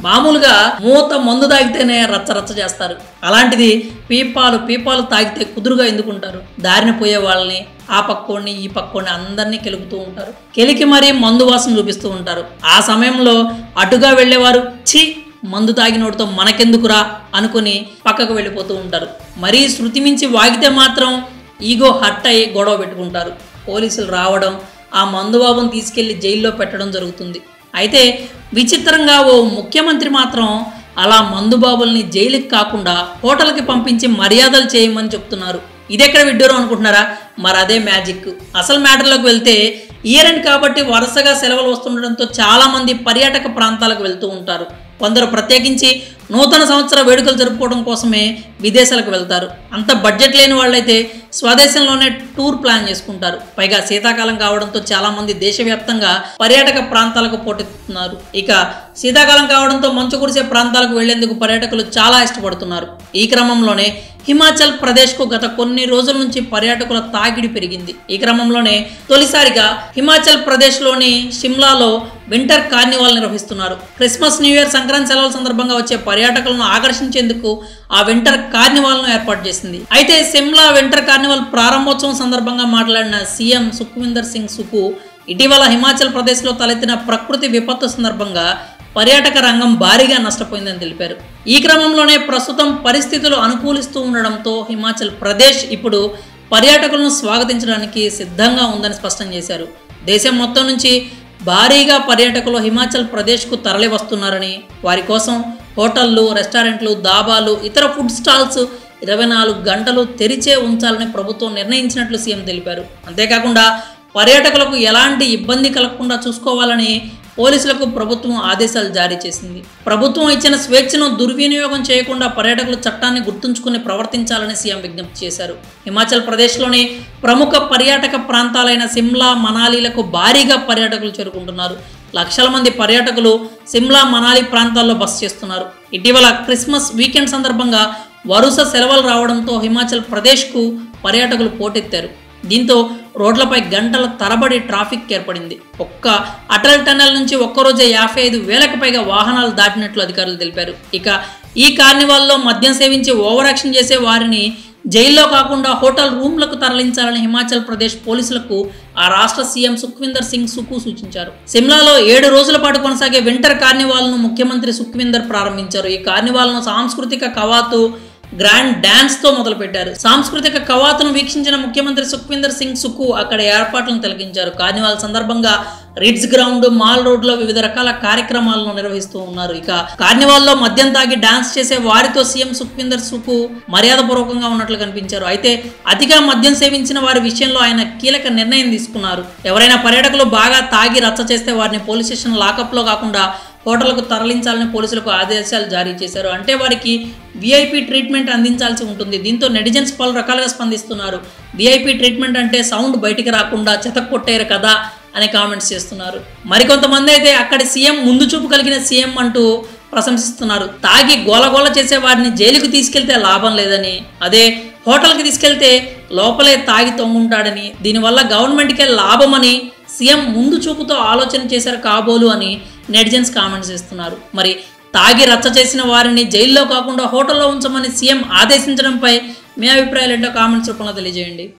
మామూలుగా మూత మందు తాగితేనే రచ్చ చేస్తారు. అలాంటిది పీపాలు తాగితే కుదురుగా ఎందుకుంటారు? దారిన పోయే వాళ్ళని ఆ పక్కోడిని ఈ పక్కోడిని అందరినీ కెలుకుతూ ఉంటారు. కెలికి మరీ మందు వాసన చూపిస్తూ ఉంటారు. ఆ సమయంలో అటుగా వెళ్ళేవారు ఛీ మందు తాగినోడితో మనకెందుకురా అనుకుని పక్కకు వెళ్ళిపోతూ ఉంటారు. మరీ శృతి మించి వాగితే మాత్రం ఈగో హర్ట్ అయ్యి గొడవ పెట్టుకుంటారు. పోలీసులు రావడం, ఆ మందుబాబును తీసుకెళ్లి జైల్లో పెట్టడం జరుగుతుంది. అయితే విచిత్రంగా ఓ ముఖ్యమంత్రి మాత్రం అలా మందుబాబుల్ని జైలుకి కాకుండా హోటల్కి పంపించి మర్యాదలు చేయమని చెప్తున్నారు. ఇదెక్కడ విడ్డూరం అనుకుంటున్నారా? మరి అదే మ్యాజిక్. అసలు మ్యాటర్లోకి వెళ్తే ఇయర్ ఎండ్ కాబట్టి వరుసగా సెలవులు వస్తుండడంతో చాలామంది పర్యాటక ప్రాంతాలకు వెళ్తూ ఉంటారు. కొందరు ప్రత్యేకించి నూతన సంవత్సర వేడుకలు జరుపుకోవడం కోసమే విదేశాలకు వెళ్తారు. అంత బడ్జెట్ లేని వాళ్ళైతే స్వదేశంలోనే టూర్ ప్లాన్ చేసుకుంటారు. పైగా శీతాకాలం కావడంతో చాలామంది దేశవ్యాప్తంగా పర్యాటక ప్రాంతాలకు పోటెత్తుతున్నారు. ఇక శీతాకాలం కావడంతో మంచు కురిసే ప్రాంతాలకు వెళ్లేందుకు పర్యాటకులు చాలా ఇష్టపడుతున్నారు. ఈ క్రమంలోనే హిమాచల్ ప్రదేశ్కు గత కొన్ని రోజుల నుంచి పర్యాటకుల తాకిడి పెరిగింది. ఈ క్రమంలోనే తొలిసారిగా హిమాచల్ ప్రదేశ్లోని షిమ్లాలో వింటర్ కార్నివాల్ నిర్వహిస్తున్నారు. క్రిస్మస్, న్యూ ఇయర్, సంక్రాంతి సెలవుల సందర్భంగా వచ్చే పర్యాటకులను ఆకర్షించేందుకు ఆ వింటర్ కార్నివాల్ను ఏర్పాటు చేసింది. అయితే సిమ్లా వింటర్ కార్నివాల్ ప్రారంభోత్సవం సందర్భంగా మాట్లాడిన సీఎం సుఖ్వీందర్ సింగ్ సుఖు ఇటీవల హిమాచల్ ప్రదేశ్లో తలెత్తిన ప్రకృతి విపత్తు సందర్భంగా పర్యాటక రంగం భారీగా నష్టపోయిందని తెలిపారు. ఈ క్రమంలోనే ప్రస్తుతం పరిస్థితులు అనుకూలిస్తూ ఉండడంతో హిమాచల్ ప్రదేశ్ ఇప్పుడు పర్యాటకులను స్వాగతించడానికి సిద్ధంగా ఉందని స్పష్టం చేశారు. దేశం మొత్తం నుంచి భారీగా పర్యాటకులు హిమాచల్ ప్రదేశ్కు తరలి వస్తున్నారని, వారి కోసం హోటళ్లు, రెస్టారెంట్లు, దాబాలు, ఇతర ఫుడ్ స్టాల్స్ 24 గంటలు తెరిచే ఉంచాలని ప్రభుత్వం నిర్ణయించినట్లు సీఎం తెలిపారు. అంతేకాకుండా పర్యాటకులకు ఎలాంటి ఇబ్బంది కలగకుండా చూసుకోవాలని పోలీసులకు ప్రభుత్వం ఆదేశాలు జారీ చేసింది. ప్రభుత్వం ఇచ్చిన స్వేచ్ఛను దుర్వినియోగం చేయకుండా పర్యాటకులు చట్టాన్ని గుర్తుంచుకుని ప్రవర్తించాలని సీఎం విజ్ఞప్తి చేశారు. హిమాచల్ ప్రదేశ్లోని ప్రముఖ పర్యాటక ప్రాంతాలైన సిమ్లా, మనాలీలకు భారీగా పర్యాటకులు చేరుకుంటున్నారు. లక్షల మంది పర్యాటకులు సిమ్లా, మనాలి ప్రాంతాల్లో బస చేస్తున్నారు. ఇటీవల క్రిస్మస్ వీకెండ్ సందర్భంగా వరుస సెలవులు రావడంతో హిమాచల్ ప్రదేశ్కు పర్యాటకులు పోటెత్తారు. దీంతో రోడ్లపై గంటల తరబడి ట్రాఫిక్ ఏర్పడింది. ఒక్క అటల్ టన్నెల్ నుంచి ఒక్కరోజే 55,000కు పైగా వాహనాలు దాటినట్లు అధికారులు తెలిపారు. ఇక ఈ కార్నివాల్లో మద్యం సేవించి ఓవర్ యాక్షన్ చేసే వారిని జైల్లో కాకుండా హోటల్ రూమ్లకు తరలించాలని హిమాచల్ ప్రదేశ్ పోలీసులకు ఆ రాష్ట్ర సీఎం సుఖ్వీందర్ సింగ్ సుఖు సూచించారు. సిమ్లాలో 7 రోజుల పాటు కొనసాగే వింటర్ కార్నివాల్ను ముఖ్యమంత్రి సుఖ్వీందర్ ప్రారంభించారు. ఈ కార్నివాల్ను సాంస్కృతిక కవాతు, గ్రాండ్ డాన్స్ తో మొదలుపెట్టారు. సాంస్కృతిక కవాతును వీక్షించిన ముఖ్యమంత్రి సుఖ్వీందర్ సింగ్ సుఖు అక్కడ ఏర్పాట్లను తిలకించారు. కార్నివాల్ సందర్భంగా రిడ్జ్ గ్రౌండ్, మాల్ రోడ్ లో వివిధ రకాల కార్యక్రమాలను నిర్వహిస్తూ ఉన్నారు. ఇక కార్నివాల్లో మద్యం తాగి డాన్స్ చేసే వారితో సీఎం సుఖ్వీందర్ సుఖు మర్యాదపూర్వకంగా ఉన్నట్లు కనిపించారు. అయితే అతిగా మద్యం సేవించిన వారి విషయంలో ఆయన కీలక నిర్ణయం తీసుకున్నారు. ఎవరైనా పర్యాటకులు బాగా తాగి రచ్చ చేస్తే వారిని పోలీస్ స్టేషన్ లాకప్ లో కాకుండా హోటళ్లకు తరలించాలని పోలీసులకు ఆదేశాలు జారీ చేశారు. అంటే వారికి విఐపి ట్రీట్మెంట్ అందించాల్సి ఉంటుంది. దీంతో నెటిజన్స్ పలు రకాలుగా స్పందిస్తున్నారు. విఐపి ట్రీట్మెంట్ అంటే సౌండ్ బయటికి రాకుండా చెతక్కొట్టారు కదా అని కామెంట్స్ చేస్తున్నారు. మరికొంతమంది అయితే అక్కడి సీఎం ముందు చూపు కలిగిన సీఎం అంటూ ప్రశంసిస్తున్నారు. తాగి గోలగోల చేసే వారిని జైలుకు తీసుకెళ్తే లాభం లేదని, అదే హోటల్కి తీసుకెళ్తే లోపలే తాగి తొంగుంటాడని, దీనివల్ల గవర్నమెంట్కే లాభమని సీఎం ముందు చూపుతో ఆలోచన చేశారు కాబోలు అని నెటిజన్స్ కామెంట్స్ చేస్తున్నారు. మరి తాగి రచ్చ చేసిన వారిని జైల్లో కాకుండా హోటల్లో ఉంచమని సీఎం ఆదేశించడంపై మీ అభిప్రాయాలు ఏంటో కామెంట్స్ రూపంలో తెలియజేయండి.